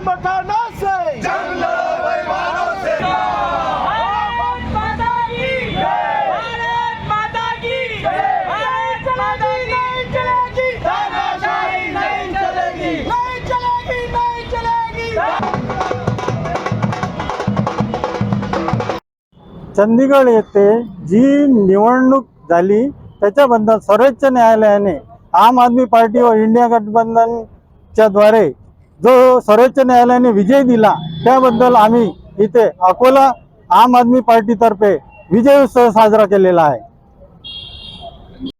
मखाना से जंग लड़ो बेईमानों से। भारत माता की जय, भारत माता की जय, भारत माता की नहीं चलेगी, तानाशाही नहीं चलेगी, नहीं चलेगी, नहीं चलेगी। चंदीगड येथे जी निवडणूक झाली त्याच्याबद्दल सर्वोच्च न्यायालयाने आम आदमी पार्टी व इंडिया गठबंधनच्या द्वारे जो सर्वोच्च न्यायालयाने विजय दिला त्याबद्दल आम्ही इथे अकोला आम आदमी पार्टीतर्फे विजय उत्सव साजरा केलेला आहे।